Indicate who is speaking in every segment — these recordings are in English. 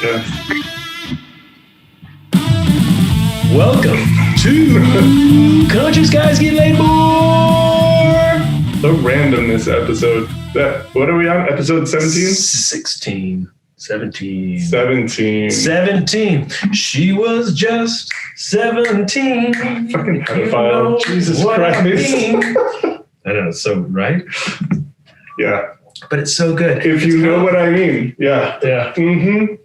Speaker 1: podcast.
Speaker 2: Welcome to Conscious Guys Get Laid More.
Speaker 1: The randomness episode. What are we on? Episode 17?
Speaker 2: 16. 17.
Speaker 1: 17.
Speaker 2: She was just 17.
Speaker 1: Fucking pedophile. Jesus Christ.
Speaker 2: I know, it's so right.
Speaker 1: Yeah.
Speaker 2: But it's so good.
Speaker 1: If you know what I mean. Yeah.
Speaker 2: Yeah.
Speaker 1: Mm-hmm.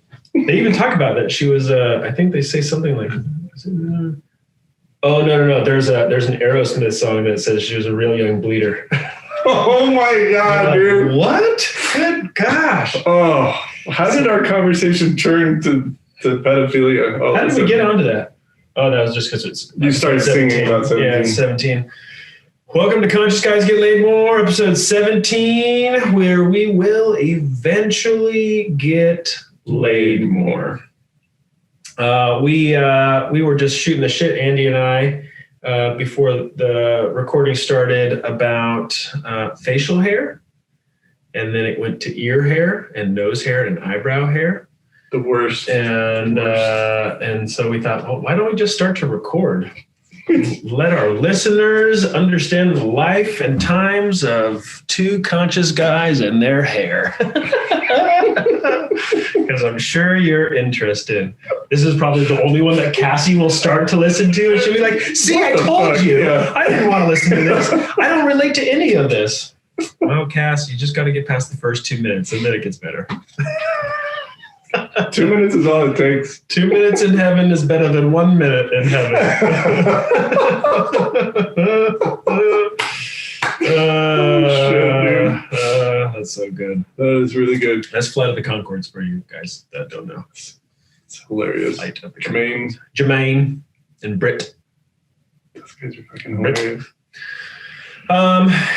Speaker 2: They even talk about that. She was, I think they say something like, oh, no. There's an Aerosmith song that says she was a real young bleeder.
Speaker 1: Oh my God, dude.
Speaker 2: What? Good gosh.
Speaker 1: Oh, how did our conversation turn to pedophilia? Oh,
Speaker 2: how did we get onto that? Oh, that was just because it's...
Speaker 1: You started 17. Singing about 17.
Speaker 2: Yeah, 17. Welcome to Conscious Guys Get Laid More, episode 17, where we will eventually get laid more. We were just shooting the shit, Andy and I, before the recording started about facial hair, and then it went to ear hair and nose hair and eyebrow hair.
Speaker 1: The worst.
Speaker 2: And so we thought, well, why don't we just start to record? Let our listeners understand the life and times of two conscious guys and their hair. Because I'm sure you're interested. This is probably the only one that Cassie will start to listen to. And she'll be like, see, I told you. Yeah. I didn't want to listen to this. I don't relate to any of this. Well, Cass, you just got to get past the first 2 minutes and then it gets better.
Speaker 1: 2 minutes is all it takes.
Speaker 2: 2 minutes in heaven is better than 1 minute in heaven.
Speaker 1: Shit, dude.
Speaker 2: That's so good.
Speaker 1: That is really good.
Speaker 2: That's Flight of the Conchords for you guys that don't know.
Speaker 1: It's hilarious.
Speaker 2: Flight of the
Speaker 1: Jermaine
Speaker 2: and Britt.
Speaker 1: Those guys are fucking hilarious.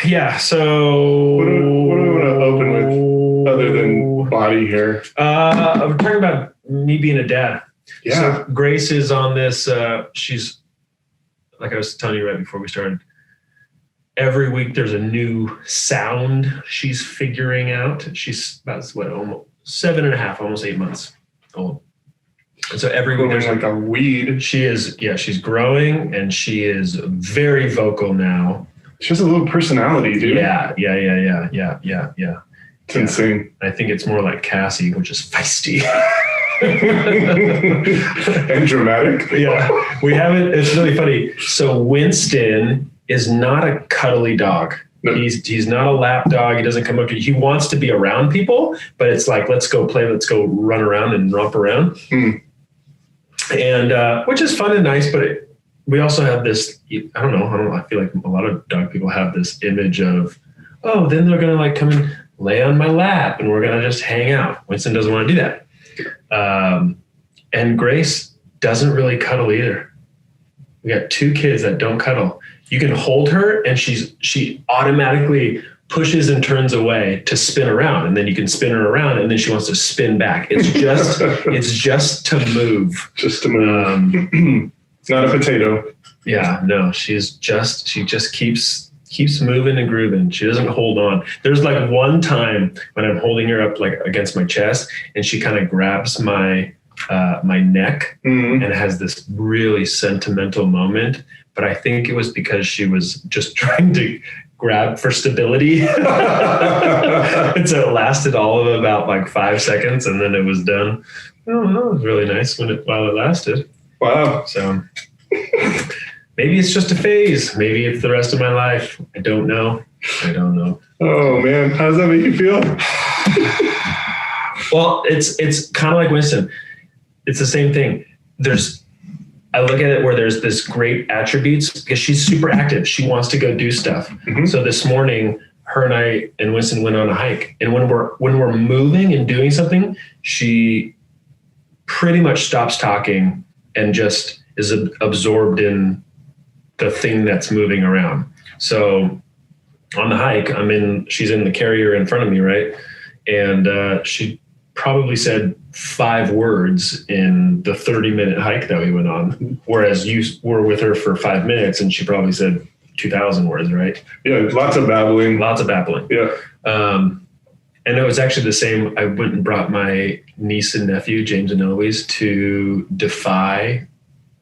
Speaker 2: Yeah, so...
Speaker 1: What do we want to open with other than body hair?
Speaker 2: I'm talking about me being a dad.
Speaker 1: Yeah.
Speaker 2: So Grace is on this, she's, like I was telling you right before we started, every week there's a new sound she's figuring out. She's about, almost 7.5, almost 8 months old. And so every week there's
Speaker 1: like a weed.
Speaker 2: She's growing and she is very vocal now.
Speaker 1: She has a little personality, dude.
Speaker 2: Yeah.
Speaker 1: It's insane.
Speaker 2: I think it's more like Cassie, which is feisty.
Speaker 1: And dramatic.
Speaker 2: Yeah. We haven't, it's really funny. So Winston is not a cuddly dog. No. He's not a lap dog. He doesn't come up to you. He wants to be around people, but it's like, let's go play, let's go run around and romp around. And which is fun and nice, but we also have this, I don't know, I feel like a lot of dog people have this image of, oh, then they're going to like come and lay on my lap and we're going to just hang out. Winston doesn't want to do that. And Grace doesn't really cuddle either. We got 2 kids that don't cuddle. You can hold her and she automatically pushes and turns away to spin around, and then you can spin her around and then she wants to spin back. It's just to move.
Speaker 1: Just to move. It's not a potato.
Speaker 2: Yeah, no, she just keeps moving and grooving. She doesn't hold on. There's like one time when I'm holding her up like against my chest and she kind of grabs my neck and has this really sentimental moment. But I think it was because she was just trying to grab for stability. And so it lasted all of about like 5 seconds and then it was done. Oh, that was really nice while it lasted.
Speaker 1: Wow.
Speaker 2: So maybe it's just a phase. Maybe it's the rest of my life. I don't know.
Speaker 1: Oh man, how does that make you feel?
Speaker 2: Well, it's kind of like Winston. It's the same thing. I look at it where there's this great attributes because she's super active. She wants to go do stuff. Mm-hmm. So this morning, her and I and Winston went on a hike. And when we're moving and doing something, she pretty much stops talking and just is absorbed in the thing that's moving around. So on the hike, she's in the carrier in front of me, right? And she probably said 5 words in the 30-minute hike that we went on, whereas you were with her for 5 minutes and she probably said 2,000 words, right?
Speaker 1: Yeah, lots of babbling.
Speaker 2: Yeah. And it was actually the same. I went and brought my niece and nephew, James and Eloise, to Defy,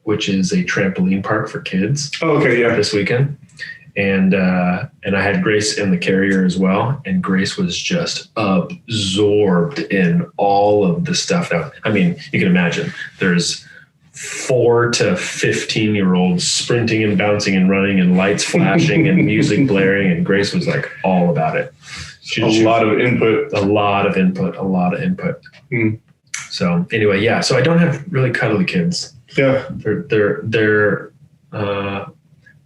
Speaker 2: which is a trampoline park for kids.
Speaker 1: Oh, okay, yeah.
Speaker 2: This weekend. And I had Grace in the carrier as well. And Grace was just absorbed in all of the stuff. You can imagine there's 4 to 15-year-olds sprinting and bouncing and running and lights flashing and music blaring. And Grace was like all about it.
Speaker 1: A lot of input.
Speaker 2: So anyway, yeah. So I don't have really cuddly kids.
Speaker 1: Yeah.
Speaker 2: They're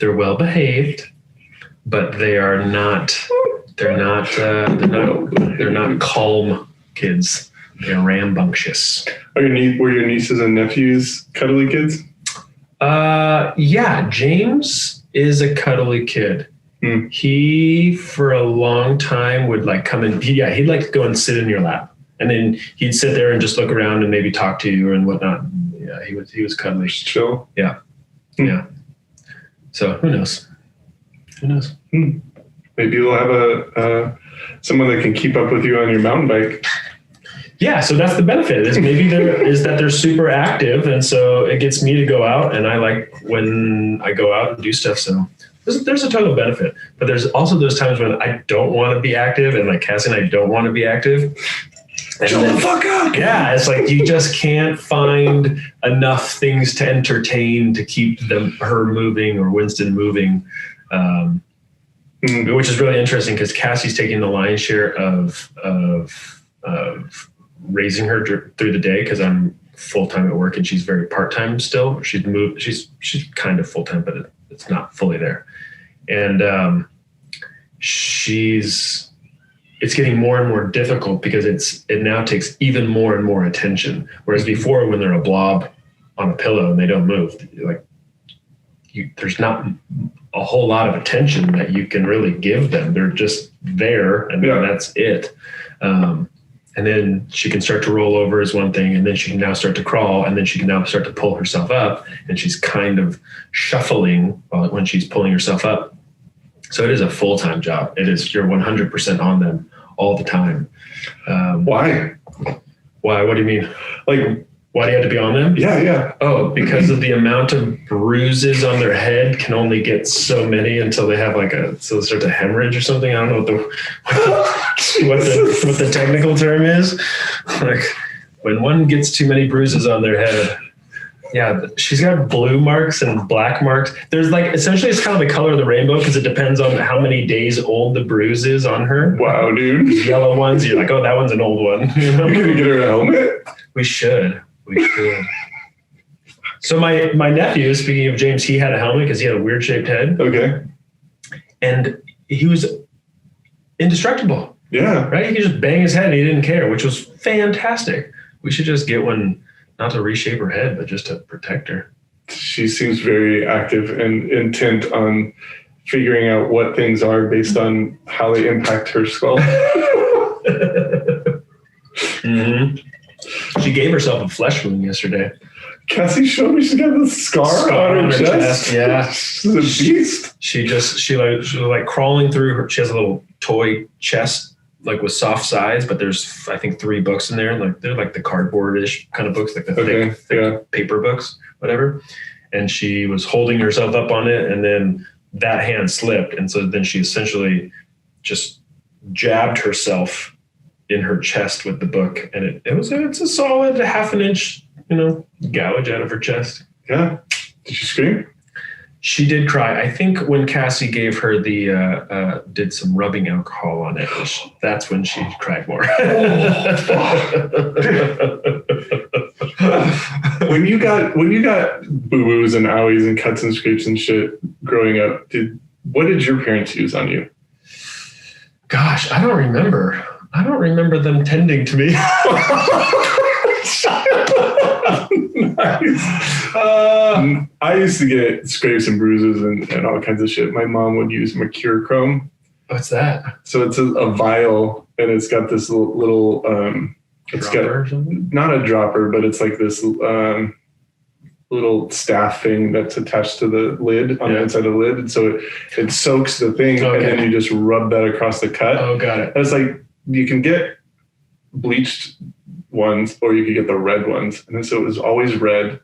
Speaker 2: well behaved, but they're not calm kids. They're rambunctious.
Speaker 1: Were your nieces and nephews cuddly kids?
Speaker 2: Yeah. James is a cuddly kid. He, for a long time, would like come in. He'd like to go and sit in your lap, and then he'd sit there and just look around and maybe talk to you and whatnot. Yeah, he was cuddly.
Speaker 1: Chill.
Speaker 2: Yeah. Yeah. So who knows?
Speaker 1: Maybe you'll have someone that can keep up with you on your mountain bike.
Speaker 2: Yeah, so that's the benefit. Is maybe they're super active, and so it gets me to go out, and I like when I go out and do stuff. So there's a total benefit, but there's also those times when I don't want to be active, and like Cassie and I don't want to be active.
Speaker 1: Shut the fuck up!
Speaker 2: Yeah, it's like you just can't find enough things to entertain to keep her moving or Winston moving, which is really interesting because Cassie's taking the lion's share of raising her through the day because I'm full time at work and she's very part time still. She's kind of full time, but it's not fully there, and it's getting more and more difficult because it now takes even more and more attention. Whereas before, when they're a blob on a pillow and they don't move, there's not a whole lot of attention that you can really give them. They're just there, and then that's it. And then she can start to roll over is one thing, and then she can now start to crawl, and then she can now start to pull herself up, and she's kind of shuffling when she's pulling herself up. So it is a full-time job. It is, you're 100% on them all the time.
Speaker 1: Why?
Speaker 2: Why? What do you mean? Like, why do you have to be on them?
Speaker 1: Yeah.
Speaker 2: Oh, because of the amount of bruises on their head can only get so many until they have so they start to hemorrhage or something. I don't know what the technical term is. Like when one gets too many bruises on their head. Yeah, she's got blue marks and black marks. There's essentially it's kind of the color of the rainbow because it depends on how many days old the bruise is on her.
Speaker 1: Wow, dude.
Speaker 2: Yellow ones, you're like, oh, that one's an old one.
Speaker 1: You're gonna get her a helmet?
Speaker 2: We should. So my nephew, speaking of James, he had a helmet because he had a weird shaped head.
Speaker 1: Okay.
Speaker 2: And he was indestructible.
Speaker 1: Yeah.
Speaker 2: Right? He could just bang his head and he didn't care, which was fantastic. We should just get one, not to reshape her head, but just to protect her.
Speaker 1: She seems very active and intent on figuring out what things are based on how they impact her skull.
Speaker 2: Mm-hmm. She gave herself a flesh wound yesterday.
Speaker 1: Cassie showed me she's got this scar on her chest.
Speaker 2: Yeah.
Speaker 1: She's a beast.
Speaker 2: She was like crawling through her. She has a little toy chest, like with soft sides, but there's, I think, 3 books in there. Like they're like the cardboard-ish kind of books, like the thick paper books, whatever. And she was holding herself up on it, and then that hand slipped. And so then she essentially just jabbed herself in her chest with the book, and it's a solid 1/2 inch, gouge out of her chest.
Speaker 1: Yeah. Did she scream?
Speaker 2: She did cry. I think when Cassie gave her did some rubbing alcohol on it, that's when she cried more.
Speaker 1: When you got boo-boos and owies and cuts and scrapes and shit growing up, what did your parents use on you?
Speaker 2: Gosh, I don't remember. I don't remember them tending to me.
Speaker 1: Nice. I used to get scrapes and bruises and all kinds of shit. My mom would use mercurochrome.
Speaker 2: What's that?
Speaker 1: So it's a vial, and it's got this little it's
Speaker 2: dropper
Speaker 1: got
Speaker 2: or something?
Speaker 1: Not a dropper, but it's like this little staff thing that's attached to the lid on the inside of the lid. And so it soaks the thing, and then you just rub that across the cut.
Speaker 2: Oh, got it.
Speaker 1: And it's like you can get bleached ones or you could get the red ones. And so it was always red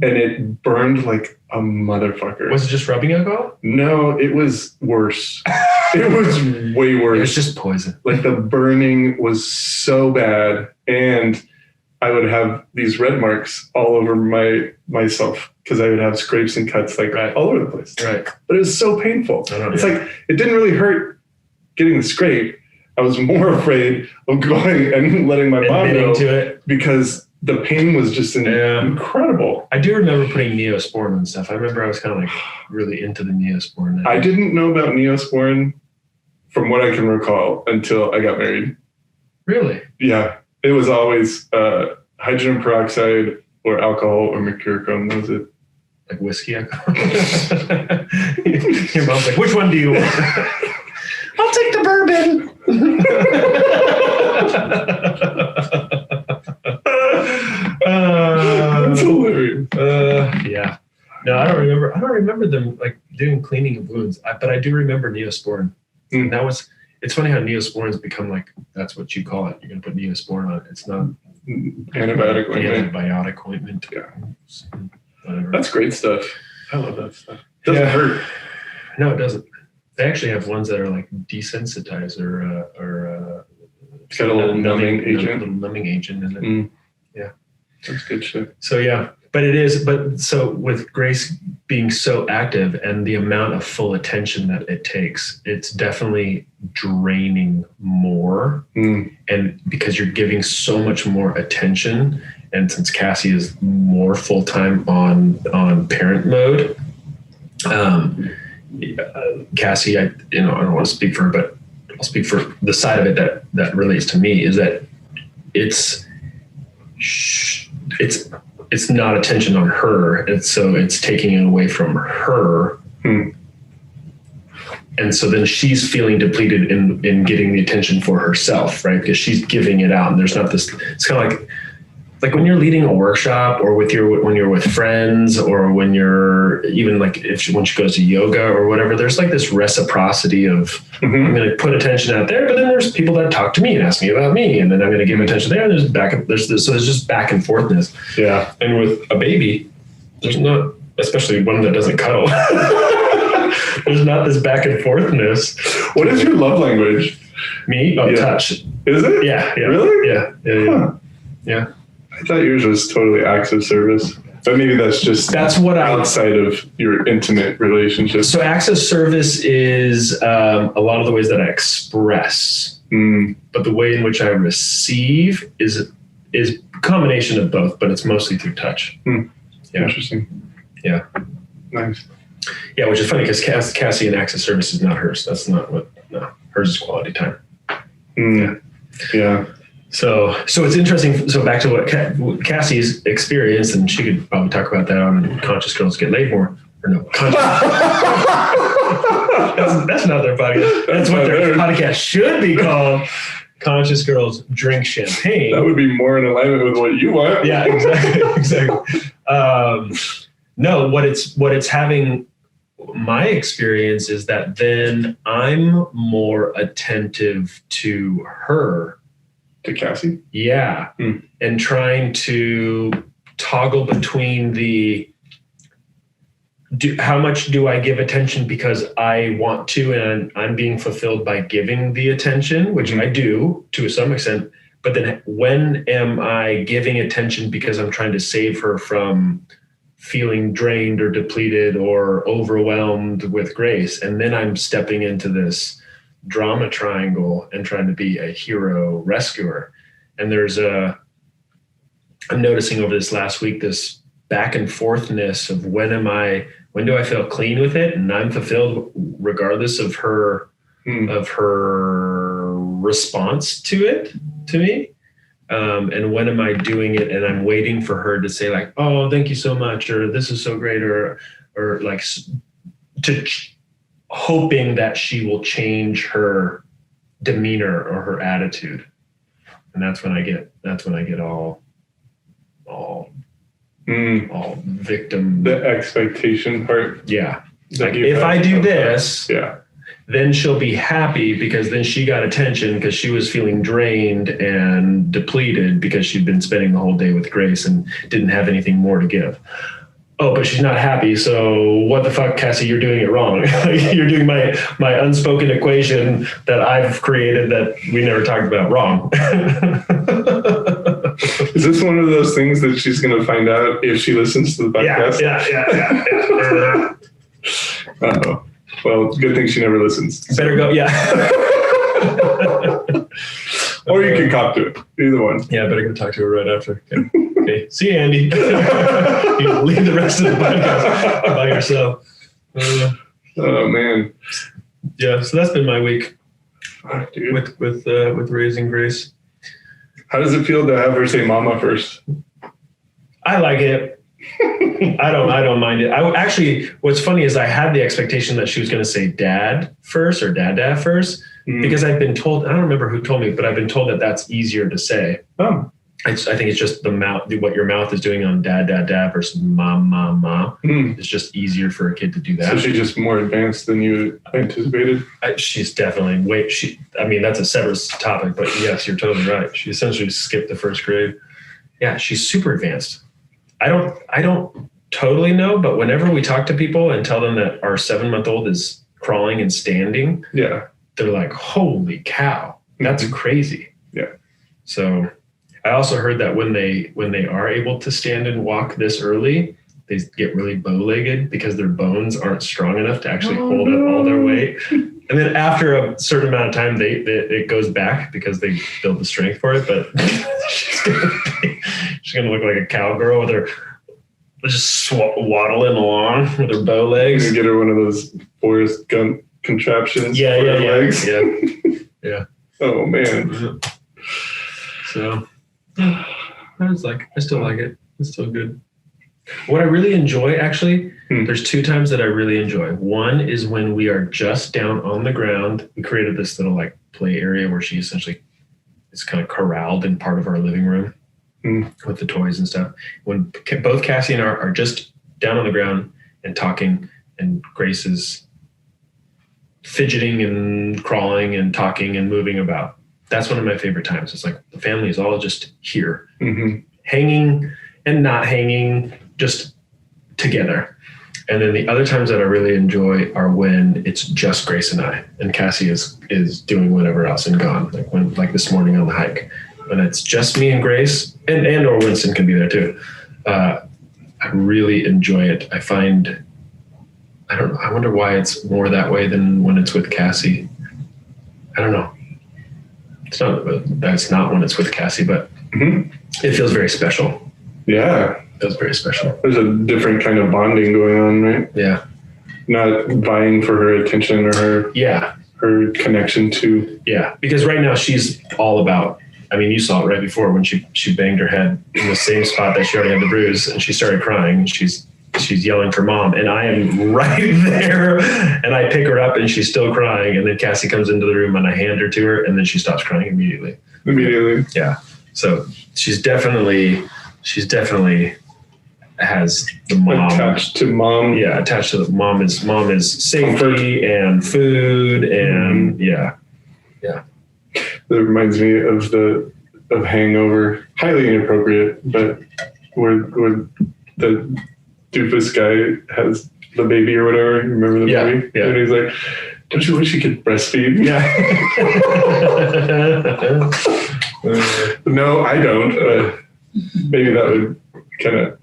Speaker 1: and it burned like a motherfucker.
Speaker 2: Was it just rubbing alcohol?
Speaker 1: No, it was worse. It was way worse.
Speaker 2: It was just poison.
Speaker 1: Like the burning was so bad. And I would have these red marks all over myself because I would have scrapes and cuts like all over the place.
Speaker 2: Right.
Speaker 1: But it was so painful. It's like, it didn't really hurt getting the scrape. I was more afraid of going and letting my mom know
Speaker 2: to it.
Speaker 1: Because the pain was just incredible.
Speaker 2: I do remember putting Neosporin and stuff. I remember I was kind of like really into the Neosporin.
Speaker 1: I didn't know about Neosporin from what I can recall until I got married.
Speaker 2: Really?
Speaker 1: Yeah. It was always hydrogen peroxide or alcohol or mercurochrome. That was it.
Speaker 2: Like whiskey alcohol? Your mom's like, which one do you want? I'll take the bourbon.
Speaker 1: That's hilarious.
Speaker 2: Yeah. No, I don't remember them like doing cleaning of wounds, but I do remember Neosporin. And that was, it's funny how Neosporin's become like, that's what you call it. You're going to put Neosporin on it. It's not
Speaker 1: antibiotic ointment.
Speaker 2: Antibiotic ointment.
Speaker 1: Yeah.
Speaker 2: Whatever.
Speaker 1: That's great stuff. I love that stuff. Doesn't hurt.
Speaker 2: No, it doesn't. They actually have ones that are like desensitized or
Speaker 1: it's got a little numbing agent.
Speaker 2: A little numbing agent in it. Yeah.
Speaker 1: That's good shit.
Speaker 2: So yeah, but so with Grace being so active and the amount of full attention that it takes, it's definitely draining more. And because you're giving so much more attention, and since Cassie is more full-time on parent mode, Cassie, I don't want to speak for her, but I'll speak for the side of it that relates to me is that it's not attention on her. And so it's taking it away from her. And so then she's feeling depleted in getting the attention for herself, right? Because she's giving it out and there's not this, it's kind of like when you're leading a workshop or when you're with friends or when you're even like when she goes to yoga or whatever, there's like this reciprocity of I'm going to put attention out there, but then there's people that talk to me and ask me about me, and then I'm going to give attention there. And there's just back and forthness. Yeah. And with a baby, there's not, especially one that doesn't cuddle. There's not this back and forthness.
Speaker 1: What is your love language?
Speaker 2: Me? Touch.
Speaker 1: Is it?
Speaker 2: Yeah.
Speaker 1: Really?
Speaker 2: Yeah. Yeah.
Speaker 1: I thought yours was totally acts of service, but maybe that's what outside of your intimate relationship.
Speaker 2: So acts of service is a lot of the ways that I express, but the way in which I receive is a combination of both, but it's mostly through touch. Yeah.
Speaker 1: Interesting.
Speaker 2: Yeah.
Speaker 1: Nice.
Speaker 2: Yeah, which is funny because Cassie and acts of service is not hers. That's not hers is quality time.
Speaker 1: Yeah.
Speaker 2: So it's interesting. So back to what Cassie's experienced, and she could probably talk about that on Conscious Girls Get Laid More. Or no, Conscious. that's not their podcast. That's what their podcast should be called. Conscious Girls Drink Champagne.
Speaker 1: That would be more in alignment with what you want.
Speaker 2: Yeah, exactly. No, what it's having. My experience is that then I'm more attentive to her.
Speaker 1: To Cassie?
Speaker 2: Yeah. And trying to toggle between how much do I give attention because I want to and I'm being fulfilled by giving the attention, which I do to some extent. But then when am I giving attention because I'm trying to save her from feeling drained or depleted or overwhelmed with Grace? And then I'm stepping into this drama triangle and trying to be a hero rescuer. And I'm noticing over this last week, this back and forthness of when do I feel clean with it? And I'm fulfilled regardless of her response to me. And when am I doing it? And I'm waiting for her to say like, oh, thank you so much. Or this is so great. Or like hoping that she will change her demeanor or her attitude. And that's when I get all victim.
Speaker 1: The expectation part.
Speaker 2: Yeah. Like if I do this, then she'll be happy because then she got attention because she was feeling drained and depleted because she'd been spending the whole day with Grace and didn't have anything more to give. Oh, but she's not happy. So what the fuck, Cassie, you're doing it wrong. You're doing my unspoken equation that I've created that we never talked about wrong.
Speaker 1: Is this one of those things that she's going to find out if she listens to the podcast?
Speaker 2: Yeah.
Speaker 1: Uh-oh. Well, good thing she never listens.
Speaker 2: Better go, yeah.
Speaker 1: Or you can cop to it. Either one.
Speaker 2: Yeah, better go talk to her right after. Okay. See you, Andy. You leave the rest of the podcast by yourself.
Speaker 1: Oh, man.
Speaker 2: Yeah, so that's been my week
Speaker 1: Dude.
Speaker 2: with raising Grace.
Speaker 1: How does it feel to have her say mama first?
Speaker 2: I like it. I don't mind it. Actually, what's funny is I had the expectation that she was going to say dad first or dad first because I've been told, I don't remember who told me, but I've been told that that's easier to say.
Speaker 1: Oh.
Speaker 2: I think it's just the mouth, what your mouth is doing on dad versus mom. It's just easier for a kid to do that.
Speaker 1: So she's just more advanced than you anticipated?
Speaker 2: She's definitely that's a separate topic, but yes, you're totally right. She essentially skipped the first grade. Yeah, she's super advanced. I don't totally know, but whenever we talk to people and tell them that our 7-month-old is crawling and standing,
Speaker 1: yeah,
Speaker 2: they're like, holy cow, that's crazy.
Speaker 1: Yeah.
Speaker 2: So I also heard that when they are able to stand and walk this early, they get really bow-legged because their bones aren't strong enough to actually hold up all their weight. And then after a certain amount of time, it goes back because they build the strength for it. But she's gonna look like a cowgirl with her just waddling along with her bow legs.
Speaker 1: You get her one of those Forrest Gump contraptions.
Speaker 2: Yeah.
Speaker 1: Legs.
Speaker 2: Yeah.
Speaker 1: Oh man.
Speaker 2: So I still like it. It's still good. What I really enjoy, actually, there's 2 times that I really enjoy. One is when we are just down on the ground. We created this little play area where she essentially is kind of corralled in part of our living room with the toys and stuff. When both Cassie and I are just down on the ground and talking, and Grace is fidgeting and crawling and talking and moving about. That's one of my favorite times. It's like the family is all just here, hanging and not hanging, just together. And then the other times that I really enjoy are when it's just Grace and I, and Cassie is doing whatever else and gone. Like this morning on the hike, when it's just me and Grace, and or Winston can be there too. I really enjoy it. I find, I don't know, I wonder why it's more that way than when it's with Cassie. I don't know. That's not when it's with Cassie, but it feels very special.
Speaker 1: Yeah.
Speaker 2: It was very special.
Speaker 1: There's a different kind of bonding going on, right?
Speaker 2: Yeah.
Speaker 1: Not vying for her attention or her connection to.
Speaker 2: Yeah. Because right now she's all about, you saw it right before when she banged her head in the same spot that she already had the bruise, and she started crying. She's yelling for mom, and I am right there, and I pick her up and she's still crying. And then Cassie comes into the room and I hand her to her, and then she stops crying immediately. Yeah. So she's definitely has the mom
Speaker 1: attached to mom.
Speaker 2: Yeah, attached to the mom is safety comfort and food and yeah.
Speaker 1: That reminds me of Hangover. Highly inappropriate, but where the doofus guy has the baby or whatever. You remember the movie? Yeah. And he's like, "Don't you wish you could breastfeed?"
Speaker 2: Yeah.
Speaker 1: No, I don't. But maybe that would kind of.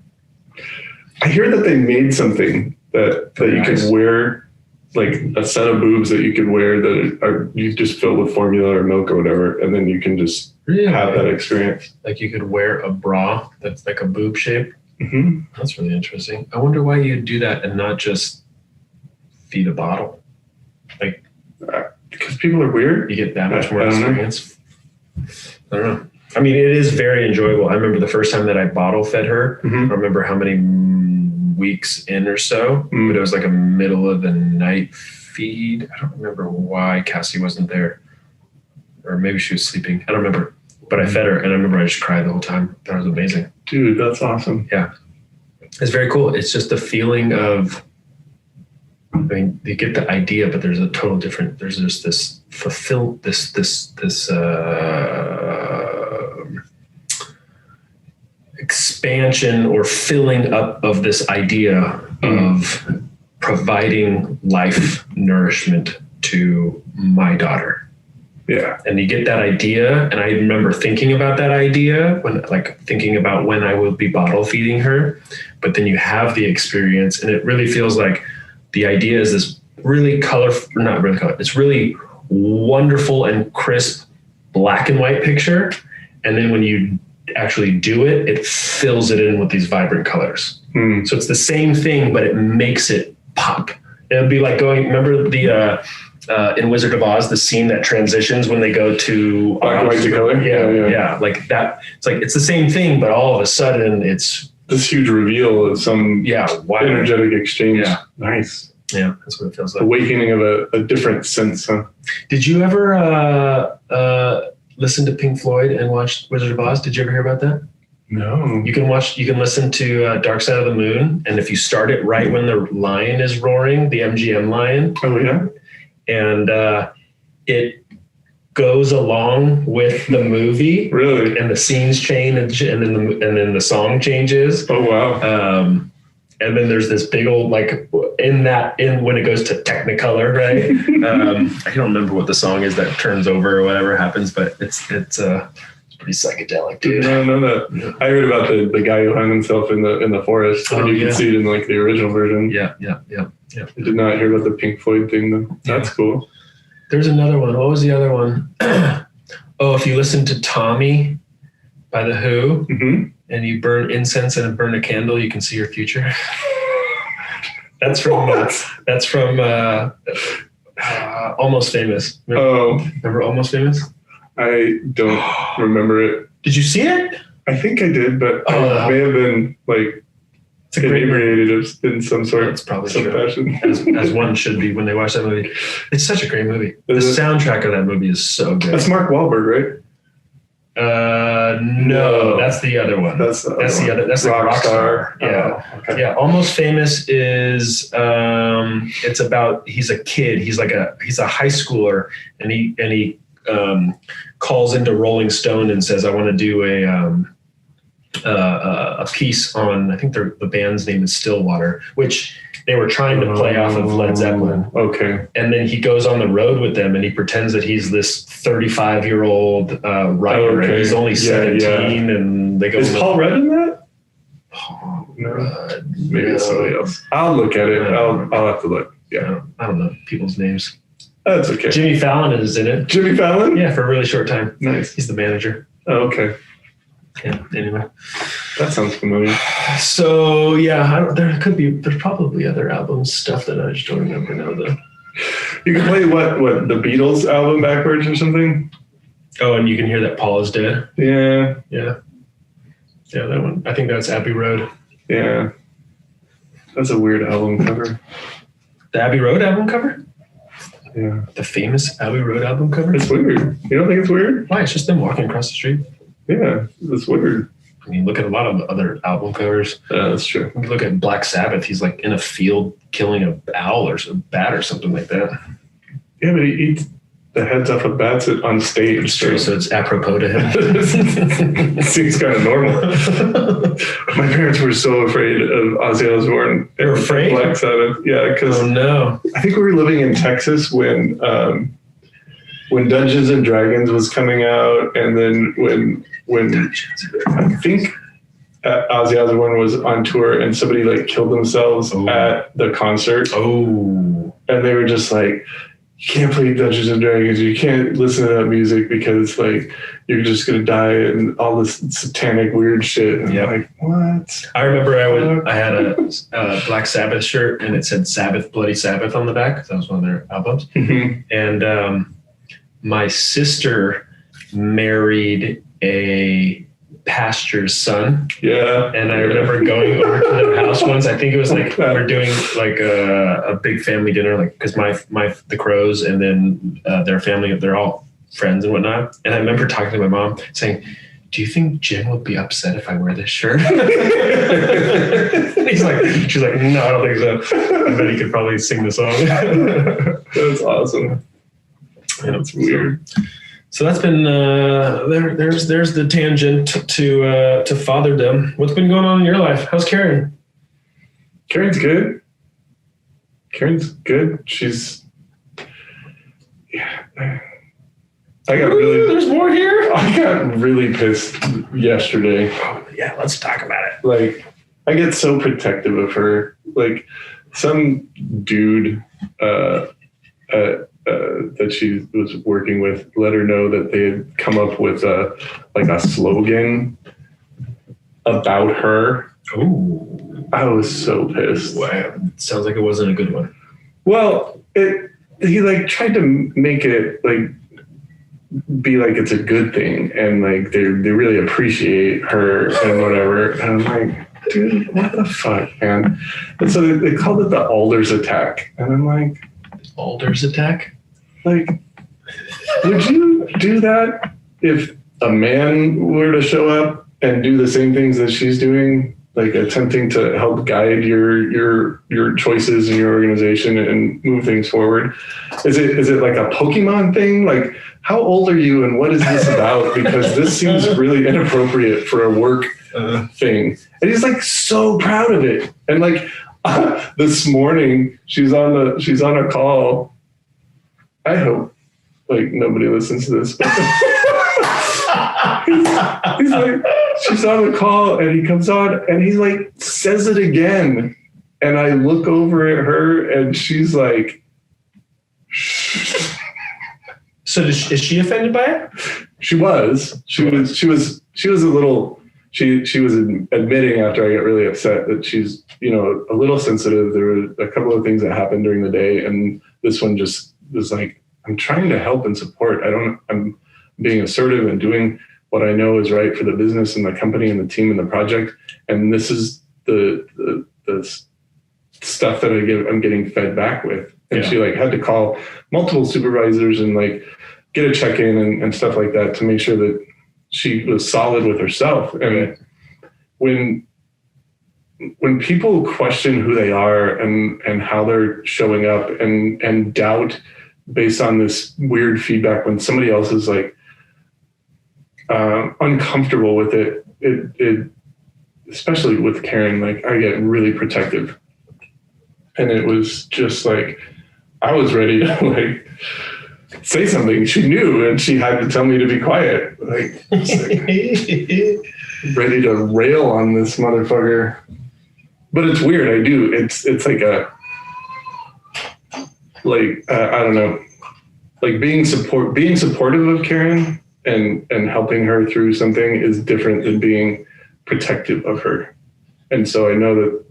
Speaker 1: I hear that they made something that you could wear, like a set of boobs that you could wear that are you just fill with formula or milk or whatever, and then you can just have that experience.
Speaker 2: Like you could wear a bra that's like a boob shape.
Speaker 1: Mm-hmm.
Speaker 2: That's really interesting. I wonder why you'd do that and not just feed a bottle. Like
Speaker 1: because people are weird.
Speaker 2: You get that much more experience. I don't know. It is very enjoyable. I remember the first time that I bottle fed her. I don't remember how many weeks in or so, but it was like a middle of the night feed. I don't remember why Cassie wasn't there, or maybe she was sleeping. I don't remember, but I fed her, and I remember I just cried the whole time. That was amazing.
Speaker 1: Dude, that's awesome.
Speaker 2: Yeah, it's very cool. It's just the feeling of I mean, you get the idea, but there's a total different. There's just this expansion or filling up of this idea of providing life nourishment to my daughter.
Speaker 1: Yeah.
Speaker 2: And you get that idea. And I remember thinking about that idea thinking about when I will be bottle feeding her, but then you have the experience and it really feels like the idea is this really it's really wonderful and crisp black and white picture. And then when you actually do it, it fills it in with these vibrant colors. So it's the same thing, but it makes it pop. It would be like remember the, in Wizard of Oz, the scene that transitions when they go to
Speaker 1: black and white to color.
Speaker 2: Yeah. Like that. It's the same thing, but all of a sudden it's
Speaker 1: this huge reveal of some energetic exchange.
Speaker 2: Yeah.
Speaker 1: Nice.
Speaker 2: Yeah, that's what it feels like.
Speaker 1: Awakening of a different sense, huh?
Speaker 2: Did you ever listen to Pink Floyd and watch Wizard of Oz? Did you ever hear about that?
Speaker 1: No.
Speaker 2: You can listen to Dark Side of the Moon, and if you start it right when the lion is roaring, the MGM lion.
Speaker 1: Oh yeah.
Speaker 2: And it goes along with the movie,
Speaker 1: really,
Speaker 2: and the scenes change, and then the song changes.
Speaker 1: Oh wow!
Speaker 2: And then there's this big old when it goes to Technicolor, right? I don't remember what the song is that turns over or whatever happens, but it's pretty psychedelic, dude.
Speaker 1: I don't know that. Yeah. I heard about the guy who hung himself in the forest. And you can see it in like the original version.
Speaker 2: Yeah.
Speaker 1: I did not hear about the Pink Floyd thing though. That's cool.
Speaker 2: There's another one. What was the other one? If you listen to Tommy by The Who, and you burn incense and burn a candle, you can see your future. That's from Almost Famous. Remember Almost Famous?
Speaker 1: I don't remember it.
Speaker 2: Did you see it?
Speaker 1: I think I did, but I may have been like inebriated in some sort.
Speaker 2: That's probably
Speaker 1: some
Speaker 2: true.
Speaker 1: fashion.
Speaker 2: as one should be when they watch that movie. It's such a great movie. The soundtrack of that movie is so good.
Speaker 1: That's Mark Wahlberg, right?
Speaker 2: No, that's the other one. That's the other. That's Rockstar. Yeah,
Speaker 1: okay.
Speaker 2: Yeah. Almost Famous is it's about he's a kid. He's a high schooler, and he calls into Rolling Stone and says, "I want to do a piece on." I think the band's name is Stillwater, which they were trying to play off of Led Zeppelin.
Speaker 1: Okay.
Speaker 2: And then he goes on the road with them and he pretends that he's this 35-year-old writer.
Speaker 1: Okay.
Speaker 2: And he's only 17 and they go.
Speaker 1: Is Paul Rudd in that?
Speaker 2: Paul
Speaker 1: No.
Speaker 2: Rudd.
Speaker 1: Maybe it's somebody else. I'll look at it. I'll have to look. Yeah.
Speaker 2: I don't know people's names.
Speaker 1: That's okay.
Speaker 2: Jimmy Fallon is in it.
Speaker 1: Jimmy Fallon?
Speaker 2: Yeah, for a really short time.
Speaker 1: Nice.
Speaker 2: He's the manager.
Speaker 1: Oh, okay.
Speaker 2: Yeah. Anyway.
Speaker 1: That sounds familiar.
Speaker 2: So yeah, there's probably other albums stuff that I just don't remember now though.
Speaker 1: You can play what the Beatles album backwards or something.
Speaker 2: Oh, and you can hear that Paul is dead.
Speaker 1: Yeah.
Speaker 2: That one. I think that's Abbey Road.
Speaker 1: Yeah. That's a weird album cover.
Speaker 2: The Abbey Road album cover?
Speaker 1: Yeah.
Speaker 2: The famous Abbey Road album cover?
Speaker 1: It's weird. You don't think it's weird?
Speaker 2: Why? It's just them walking across the street.
Speaker 1: Yeah, it's weird.
Speaker 2: I mean, look at a lot of other album covers.
Speaker 1: Yeah, that's true.
Speaker 2: You look at Black Sabbath. He's like in a field killing an owl or a bat or something like that.
Speaker 1: Yeah, but he eats the heads off of bats on stage.
Speaker 2: It's true, so it's apropos to him.
Speaker 1: It seems kind of normal. My parents were so afraid of Ozzy Osbourne.
Speaker 2: They were afraid?
Speaker 1: Black Sabbath. Yeah, because
Speaker 2: no.
Speaker 1: I think we were living in Texas when Dungeons and Dragons was coming out, and then when I think Ozzy Osbourne was on tour and somebody like killed themselves at the concert. Oh. And they were just like, you can't play Dungeons and Dragons. You can't listen to that music because like you're just going to die and all this satanic weird shit. And I'm like, what?
Speaker 2: I remember I had a Black Sabbath shirt and it said Sabbath, Bloody Sabbath on the back. That was one of their albums.
Speaker 1: Mm-hmm.
Speaker 2: And my sister married a pastor's son.
Speaker 1: Yeah.
Speaker 2: And I remember going over to their house once. I think it was like we're doing like a big family dinner, like because the Crows and then their family, they're all friends and whatnot. And I remember talking to my mom saying, do you think Jen would be upset if I wear this shirt? She's like, no, I don't think so. I bet he could probably sing the song.
Speaker 1: That's awesome. That's weird.
Speaker 2: So that's been there's the tangent to fatherdom. What's been going on in your life? How's Karen?
Speaker 1: Karen's good. She's
Speaker 2: There's more here.
Speaker 1: I got really pissed yesterday.
Speaker 2: Oh, yeah, let's talk about it.
Speaker 1: Like, I get so protective of her. Like, some dude that she was working with let her know that they had come up with a slogan about her.
Speaker 2: Ooh.
Speaker 1: I was so pissed.
Speaker 2: Wow. Sounds like it wasn't a good one.
Speaker 1: Well, he like tried to make it like be like it's a good thing, and like they really appreciate her and whatever. And I'm like, dude, what the fuck, man? And so they called it the Alders attack, and I'm like,
Speaker 2: Alders attack?
Speaker 1: Like, would you do that if a man were to show up and do the same things that she's doing? Like attempting to help guide your choices in your organization and move things forward. Is it like a Pokemon thing? Like, how old are you and what is this about? Because this seems really inappropriate for a work thing. And he's like so proud of it. And like this morning, she's on a call. I hope like nobody listens to this. He's like, she's on the call and he comes on and he like says it again. And I look over at her and she's like,
Speaker 2: so is she offended by it?
Speaker 1: She was admitting after I got really upset that she's, a little sensitive. There were a couple of things that happened during the day. And this one just was like, I'm trying to help and support. I'm being assertive and doing what I know is right for the business and the company and the team and the project. And this is the stuff that I'm getting fed back with. And she like had to call multiple supervisors and like get a check-in and stuff like that to make sure that she was solid with herself. And when people question who they are and how they're showing up and doubt based on this weird feedback, when somebody else is like uncomfortable with it, especially with Karen, like I get really protective. And it was just like, I was ready to like say something. She knew and she had to tell me to be quiet. Like, ready to rail on this motherfucker. But it's weird. I do. It's like I don't know, like being supportive of Karen and helping her through something is different than being protective of her. And so I know that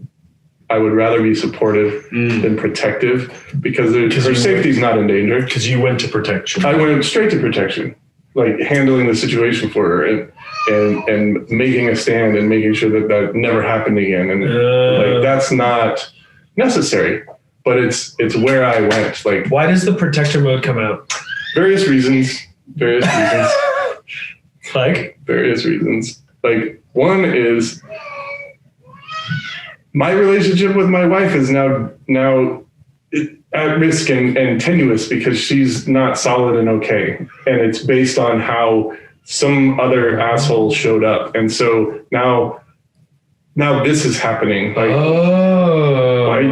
Speaker 1: I would rather be supportive than protective because her safety's not in danger. Because
Speaker 2: you went to protection.
Speaker 1: I went straight to protection, like handling the situation for her and making a stand and making sure that never happened again. And like that's not necessary, but it's where I went. Like,
Speaker 2: why does the protector mode come out?
Speaker 1: Various reasons.
Speaker 2: Like
Speaker 1: various reasons. Like one is my relationship with my wife is now at risk and tenuous because she's not solid and okay. And it's based on how some other asshole showed up. And so now this is happening. Like, I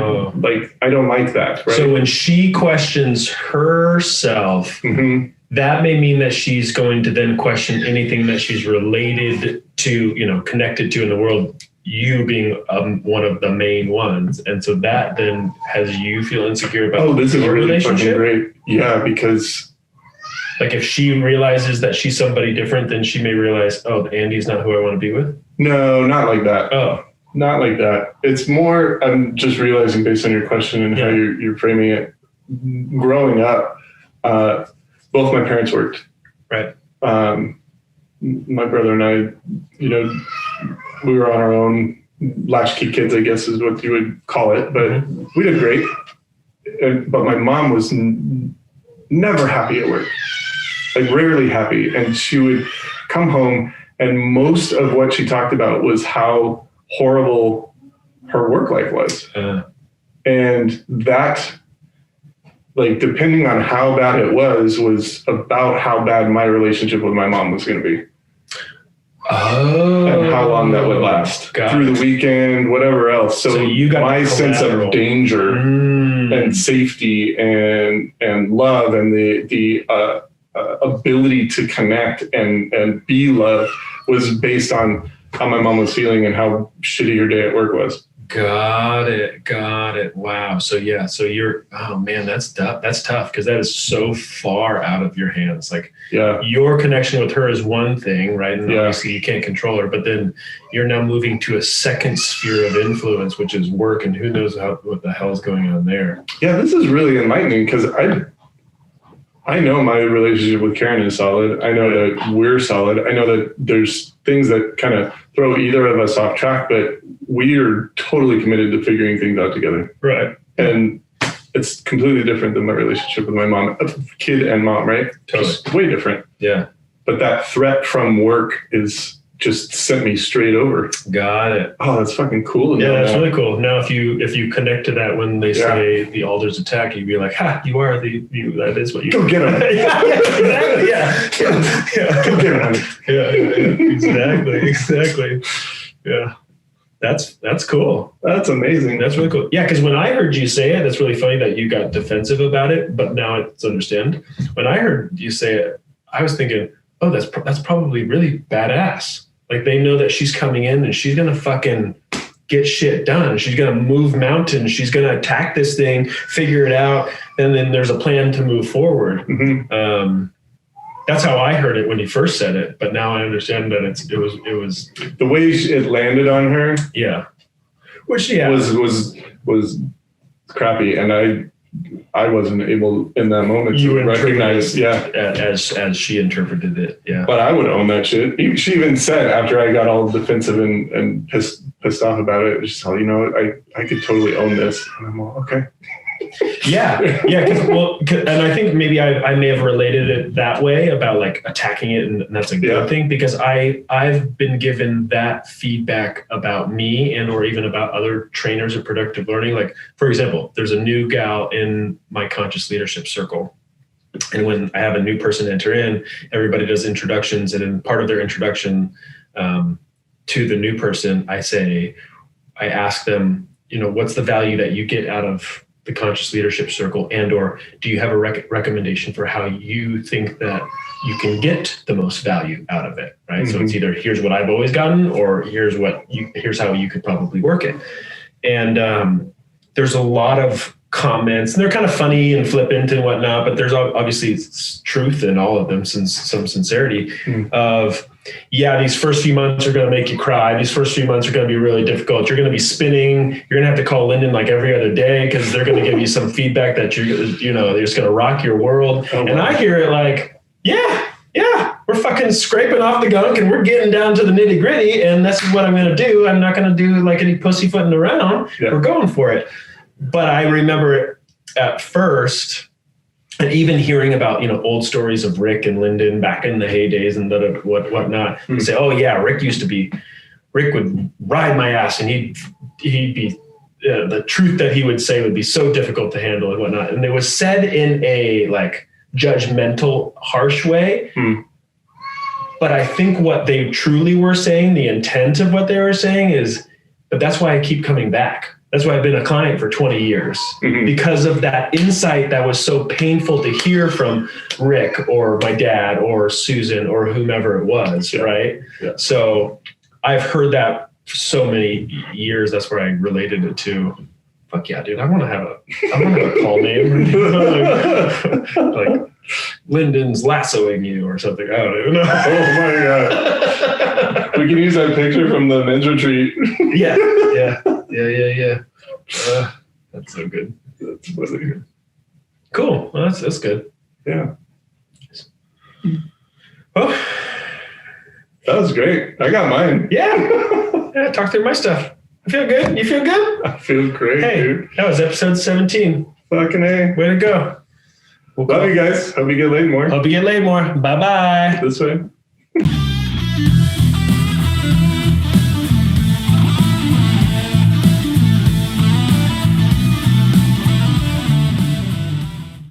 Speaker 1: don't like that. Right?
Speaker 2: So when she questions herself, that may mean that she's going to then question anything that she's related to, connected to in the world, you being one of the main ones. And so that then has you feel insecure about
Speaker 1: this is
Speaker 2: your
Speaker 1: really
Speaker 2: relationship.
Speaker 1: Great. Yeah, because
Speaker 2: like if she realizes that she's somebody different, then she may realize, Andy's not who I want to be with.
Speaker 1: No, not like that.
Speaker 2: Oh,
Speaker 1: not like that. It's more, I'm just realizing based on your question and how you're framing it, growing up, both my parents worked.
Speaker 2: Right.
Speaker 1: My brother and I, we were on our own, latchkey kids, I guess is what you would call it, but we did great. But my mom was never happy at work, like rarely happy. And she would come home And most of what she talked about was how horrible her work life was. And that, like, depending on how bad it was about how bad my relationship with my mom was going to be. And how long that would last through the weekend, whatever else. So you got my sense of danger and safety and love and the ability to connect and be loved was based on how my mom was feeling and how shitty her day at work was.
Speaker 2: Got it. Wow. So yeah, so you're, oh man, that's tough because that is so far out of your hands. Like, your connection with her is one thing, right? And obviously you can't control her, but then you're now moving to a second sphere of influence, which is work, and who knows what the hell is going on there.
Speaker 1: Yeah, this is really enlightening because I know my relationship with Karen is solid. I know that we're solid. I know that there's things that kind of throw either of us off track, but we are totally committed to figuring things out together.
Speaker 2: Right.
Speaker 1: And it's completely different than my relationship with my mom, kid and mom, right?
Speaker 2: Totally.
Speaker 1: Just way different.
Speaker 2: Yeah.
Speaker 1: But that threat from work is just sent me straight over.
Speaker 2: Got it.
Speaker 1: Oh, that's fucking cool.
Speaker 2: Yeah, that's really cool. Now, if you connect to that when they say the alders attack, you'd be like, "Ha, you are that is what you
Speaker 1: go get them."
Speaker 2: Exactly.
Speaker 1: Go get them.
Speaker 2: Exactly. Yeah. That's cool.
Speaker 1: That's amazing.
Speaker 2: That's really cool. Yeah, because when I heard you say it, that's really funny that you got defensive about it, but now it's understand. When I heard you say it, I was thinking, oh, that's probably really badass. Like, they know that she's coming in and she's gonna fucking get shit done. She's gonna move mountains. She's gonna attack this thing, figure it out, and then there's a plan to move forward. Mm-hmm. That's how I heard it when he first said it, but now I understand that it was
Speaker 1: the way it landed on her.
Speaker 2: Yeah, which
Speaker 1: was crappy, and I wasn't able in that moment to recognize.
Speaker 2: As she interpreted it. Yeah,
Speaker 1: but I would own that shit. She even said after I got all defensive and pissed off about it, she's like, you know what, I could totally own this. And I'm like, okay.
Speaker 2: Yeah. And I think maybe I may have related it that way about like attacking it, and that's a good thing, because I've been given that feedback about me and or even about other trainers at Productive Learning. Like, for example, there's a new gal in my conscious leadership circle, and when I have a new person enter in, everybody does introductions, and in part of their introduction to the new person, I ask them, you know, what's the value that you get out of the conscious leadership circle, and or do you have a recommendation for how you think that you can get the most value out of it, right? Mm-hmm. So it's either here's what I've always gotten, or here's how you could probably work it. And there's a lot of comments, and they're kind of funny and flippant and whatnot, but there's obviously truth in all of them, some sincerity of, yeah, these first few months are going to make you cry. These first few months are going to be really difficult. You're going to be spinning. You're going to have to call Lyndon like every other day because they're going to give you some feedback that they're just going to rock your world. Oh, wow. And I hear it like, yeah, we're fucking scraping off the gunk and we're getting down to the nitty gritty. And that's what I'm going to do. I'm not going to do like any pussyfooting around. Yeah. We're going for it. But I remember at first, and even hearing about, old stories of Rick and Lyndon back in the heydays and whatnot, say, oh yeah, Rick would ride my ass, and he'd be, the truth that he would say would be so difficult to handle and whatnot. And it was said in a like judgmental, harsh way. But I think what they truly were saying, the intent of what they were saying is, but that's why I keep coming back. That's why I've been a client for 20 years, because of that insight that was so painful to hear from Rick or my dad or Susan or whomever it was, right? Yeah. So I've heard that for so many years. That's where I related it to. Fuck yeah, dude! I want to have a call name, like Lyndon's lassoing you or something. I don't even know.
Speaker 1: Oh my god! We can use that picture from the men's retreat.
Speaker 2: Yeah. That's so good.
Speaker 1: That's really good.
Speaker 2: Cool. Well, that's good.
Speaker 1: Yeah.
Speaker 2: Well,
Speaker 1: that was great. I got mine.
Speaker 2: Yeah. Talk through my stuff. I feel good. You feel good?
Speaker 1: I feel great, dude.
Speaker 2: That was episode 17.
Speaker 1: Fucking A.
Speaker 2: Way to go.
Speaker 1: Love you guys. Hope you get laid more.
Speaker 2: Bye-bye.
Speaker 1: This way.